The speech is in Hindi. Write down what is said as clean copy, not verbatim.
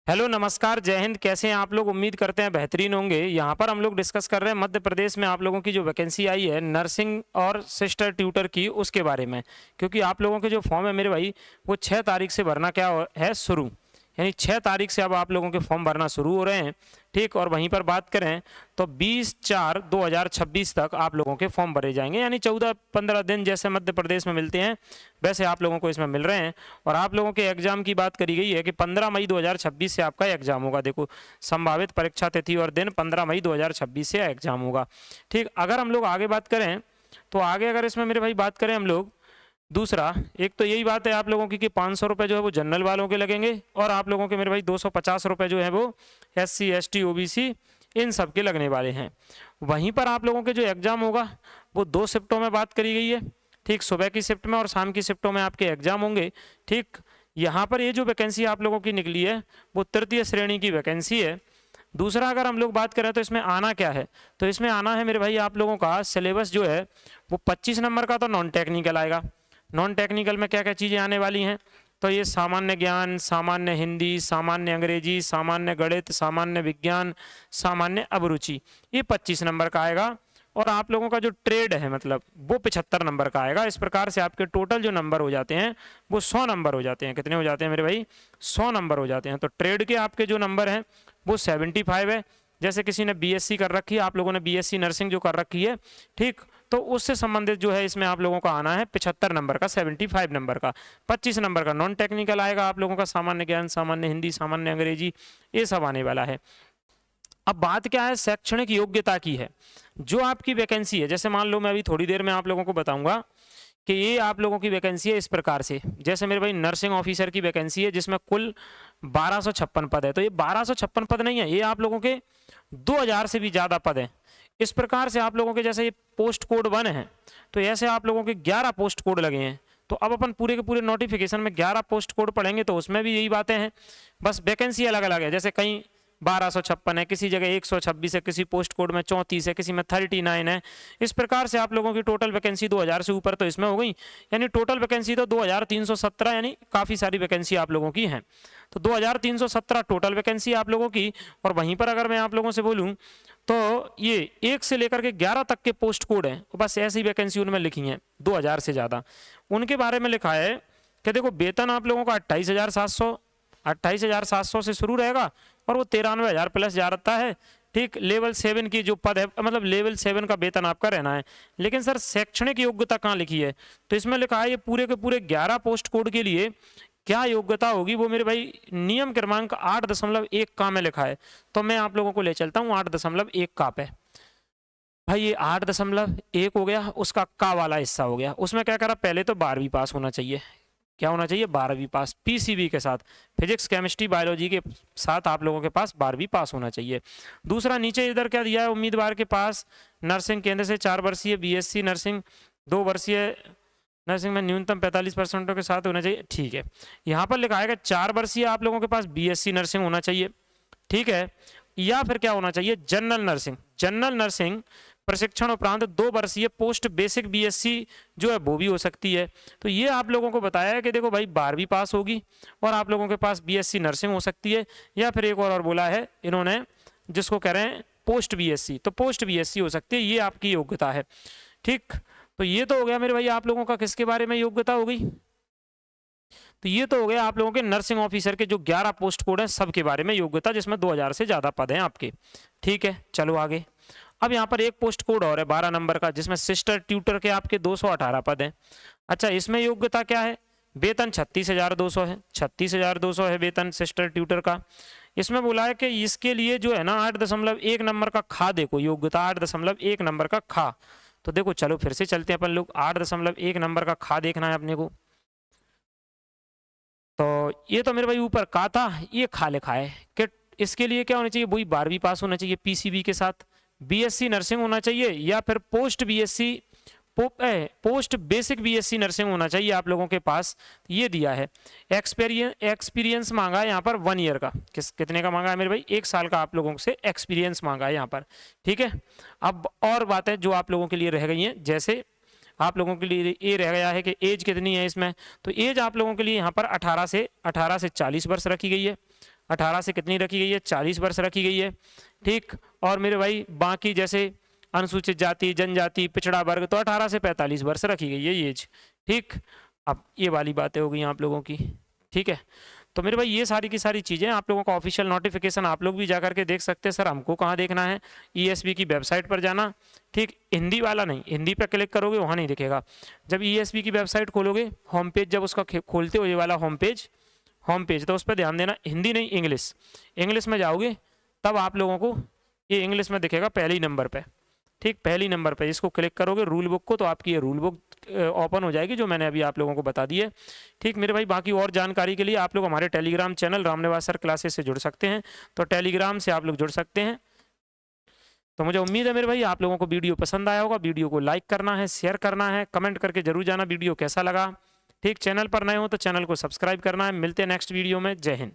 हेलो नमस्कार जय हिंद। कैसे हैं आप लोग? उम्मीद करते हैं बेहतरीन होंगे। यहाँ पर हम लोग डिस्कस कर रहे हैं मध्य प्रदेश में आप लोगों की जो वैकेंसी आई है नर्सिंग और सिस्टर ट्यूटर की, उसके बारे में। क्योंकि आप लोगों के जो फॉर्म है मेरे भाई, वो 6 तारीख से भरना क्या है शुरू, यानी 6 तारीख से अब आप लोगों के फॉर्म भरना शुरू हो रहे हैं। ठीक, और वहीं पर बात करें तो 20/4/2026 तक आप लोगों के फॉर्म भरे जाएंगे, यानी 14-15 दिन जैसे मध्य प्रदेश में मिलते हैं वैसे आप लोगों को इसमें मिल रहे हैं। और आप लोगों के एग्जाम की बात करी गई है कि 15 मई 2026 से आपका एग्जाम होगा। देखो, संभावित परीक्षा तिथि और दिन 15 मई 2026 से एग्जाम होगा। ठीक, अगर हम लोग आगे बात करें तो आगे अगर इसमें मेरे भाई बात करें हम लोग, दूसरा एक तो यही बात है आप लोगों की कि 500 रुपये जो है वो जनरल वालों के लगेंगे, और आप लोगों के मेरे भाई 250 रुपये जो है वो SC ST OBC इन सब के लगने वाले हैं। वहीं पर आप लोगों के जो एग्जाम होगा वो 2 शिफ्टों में बात करी गई है। ठीक, सुबह की शिफ्ट में और शाम की शिफ्टों में आपके एग्जाम होंगे। ठीक, यहाँ पर ये जो वैकेंसी आप लोगों की निकली है वो तृतीय श्रेणी की वैकेंसी है। दूसरा अगर हम लोग बात करें तो इसमें आना क्या है, तो इसमें आना है मेरे भाई आप लोगों का सिलेबस जो है वो 25 नंबर का तो नॉन टेक्निकल आएगा। नॉन टेक्निकल में क्या क्या चीज़ें आने वाली हैं, तो ये सामान्य ज्ञान, सामान्य हिंदी, सामान्य अंग्रेजी, सामान्य गणित, सामान्य विज्ञान, सामान्य अभिरुचि, ये 25 नंबर का आएगा। और आप लोगों का जो ट्रेड है मतलब वो 75 नंबर का आएगा। इस प्रकार से आपके टोटल जो नंबर हो जाते हैं वो 100 नंबर हो जाते हैं। कितने हो जाते हैं मेरे भाई? 100 नंबर हो जाते हैं। तो ट्रेड के आपके जो नंबर हैं वो 75 है। जैसे किसी ने BSc कर रखी है, आप लोगों ने BSc नर्सिंग जो कर रखी है, ठीक, तो उससे संबंधित जो है इसमें आप लोगों का आना है 75 नंबर का, 75 नंबर का। 25 नंबर का नॉन टेक्निकल आएगा आप लोगों का, सामान्य ज्ञान, सामान्य हिंदी, सामान्य अंग्रेजी, ये सब आने वाला है। अब बात क्या है, शैक्षणिक योग्यता की है। जो आपकी वैकेंसी है, जैसे मान लो मैं अभी थोड़ी देर में आप लोगों को बताऊंगा कि ये आप लोगों की वैकेंसी है इस प्रकार से। जैसे मेरे भाई नर्सिंग ऑफिसर की वैकेंसी है जिसमें कुल 1256 पद है, तो ये 1256 पद नहीं है, ये आप लोगों के 2000 से भी ज़्यादा पद हैं। इस प्रकार से आप लोगों के जैसे ये पोस्ट कोड 1 है, तो ऐसे आप लोगों के 11 पोस्ट कोड लगे हैं। तो अब अपन पूरे के पूरे नोटिफिकेशन में 11 पोस्ट कोड पढ़ेंगे तो उसमें भी यही बातें हैं, बस वैकेंसी अलग अलग है। जैसे कहीं 1256 है, किसी जगह 126 है, किसी पोस्ट कोड में 34 है, किसी में 39 है। इस प्रकार से आप लोगों की टोटल वैकेंसी 2000 से ऊपर तो इसमें हो गई, यानी टोटल वैकेंसी तो 2317, यानी काफ़ी सारी वैकेंसी आप लोगों की हैं। तो 2317 टोटल वैकेंसी आप लोगों की। और वहीं पर अगर मैं आप लोगों से बोलूं तो ये 1 से लेकर के 11 तक के पोस्ट कोड हैं, बस ऐसी वैकेंसी उनमें लिखी हैं 2000 से ज़्यादा। उनके बारे में लिखा है कि देखो वेतन आप लोगों का 28,700 से शुरू रहेगा और वो 93,000 प्लस जा रहा है। ठीक, लेवल 7 की जो पद है, मतलब लेवल 7 का वेतन आपका रहना है। लेकिन सर शैक्षणिक योग्यता कहाँ लिखी है, तो इसमें लिखा है ये पूरे के पूरे 11 पोस्ट कोड के लिए क्या योग्यता होगी, वो मेरे भाई नियम क्रमांक 8.1 का में लिखा है। तो मैं आप लोगों को ले चलता हूँ 8.1 का पे। भाई ये 8.1 हो गया, उसका का वाला हिस्सा हो गया। उसमें क्या करा, पहले तो 12वीं पास होना चाहिए। क्या होना चाहिए? 12वीं पास, PCB के साथ, फिजिक्स केमिस्ट्री बायोलॉजी के साथ आप लोगों के पास 12वीं पास होना चाहिए। दूसरा नीचे इधर क्या दिया है, उम्मीदवार के पास नर्सिंग केंद्र से 4 वर्षीय BSc नर्सिंग, 2 वर्षीय नर्सिंग में न्यूनतम 45% के साथ होना चाहिए। ठीक है, यहाँ पर लिखा है 4 वर्षीय आप लोगों के पास BSc नर्सिंग होना चाहिए। ठीक है, या फिर क्या होना चाहिए, जनरल नर्सिंग। जनरल नर्सिंग प्रशिक्षण उपरांत 2 वर्षीय पोस्ट बेसिक BSc जो है वो भी हो सकती है। तो ये आप लोगों को बताया है कि देखो भाई 12वीं पास होगी और आप लोगों के पास BSc नर्सिंग हो सकती है, या फिर एक और बोला है इन्होंने जिसको कह रहे हैं पोस्ट BSc, तो पोस्ट BSc हो सकती है, ये आपकी योग्यता है। ठीक, तो ये तो हो गया मेरे भाई आप लोगों का किसके बारे में योग्यता हो गई, तो ये तो हो गया आप लोगों के नर्सिंग ऑफिसर के जो 11 पोस्ट कोड हैं सबके बारे में योग्यता, जिसमें 2000 से ज़्यादा पद हैं आपके। ठीक है, चलो आगे। अब यहाँ पर एक पोस्ट कोड और है 12 नंबर का, जिसमें सिस्टर ट्यूटर के आपके 218 पद हैं। अच्छा, इसमें योग्यता क्या है, वेतन 36,200 है, 36,200 है वेतन सिस्टर ट्यूटर का। इसमें बोला है कि इसके लिए जो है ना 8.1 नंबर का खा, देखो योग्यता 8.1 नंबर का खा। तो देखो चलो फिर से चलते हैं अपन लोग, 8.1 नंबर का खा देखना है अपने को। तो ये तो मेरे भाई ऊपर का था, ये खा लिखा है कि इसके लिए क्या होना चाहिए, वही 12वीं पास होना चाहिए PCB के साथ, BSc नर्सिंग होना चाहिए, या फिर पोस्ट बेसिक BSc नर्सिंग होना चाहिए आप लोगों के पास। ये दिया है। एक्सपीरियंस मांगा है यहाँ पर 1 ईयर का। कितने का मांगा है मेरे भाई? 1 साल का आप लोगों से एक्सपीरियंस मांगा है यहाँ पर। ठीक है, अब और बातें जो आप लोगों के लिए रह गई हैं, जैसे आप लोगों के लिए ये रह गया है कि एज कितनी है इसमें, तो एज आप लोगों के लिए यहाँ पर 18 से 40 वर्ष रखी गई है। 18 से कितनी रखी गई है, 40 वर्ष रखी गई है। ठीक, और मेरे भाई बाकी जैसे अनुसूचित जाति, जनजाति, पिछड़ा वर्ग तो 18 से 45 वर्ष रखी गई है ये एज। ठीक, अब ये वाली बातें हो गई आप लोगों की। ठीक है, तो मेरे भाई ये सारी की सारी चीज़ें आप लोगों का ऑफिशियल नोटिफिकेशन आप लोग भी जा करके देख सकते हैं। सर हमको कहाँ देखना है, ईएसबी की वेबसाइट पर जाना। ठीक, हिंदी वाला नहीं, हिंदी पर क्लिक करोगे वहाँ नहीं दिखेगा। जब ईएसबी की वेबसाइट खोलोगे, होम पेज जब उसका खोलते हो, ये वाला होम पेज तो उस पर ध्यान देना, हिंदी नहीं इंग्लिश में जाओगे तब आप लोगों को ये इंग्लिश में दिखेगा पहले ही नंबर पे। ठीक, पहली नंबर पे इसको क्लिक करोगे रूल बुक को, तो आपकी ये रूल बुक ओपन हो जाएगी जो मैंने अभी आप लोगों को बता दी है। ठीक मेरे भाई, बाकी और जानकारी के लिए आप लोग हमारे Telegram channel Ramniwas sir classes से जुड़ सकते हैं, तो टेलीग्राम से आप लोग जुड़ सकते हैं। तो मुझे उम्मीद है मेरे भाई आप लोगों को वीडियो पसंद आया होगा। वीडियो को लाइक करना है, शेयर करना है, कमेंट करके जरूर जाना वीडियो कैसा लगा। ठीक, चैनल पर नए हो तो चैनल को सब्सक्राइब करना है। मिलते हैं नेक्स्ट वीडियो में। जय हिंद।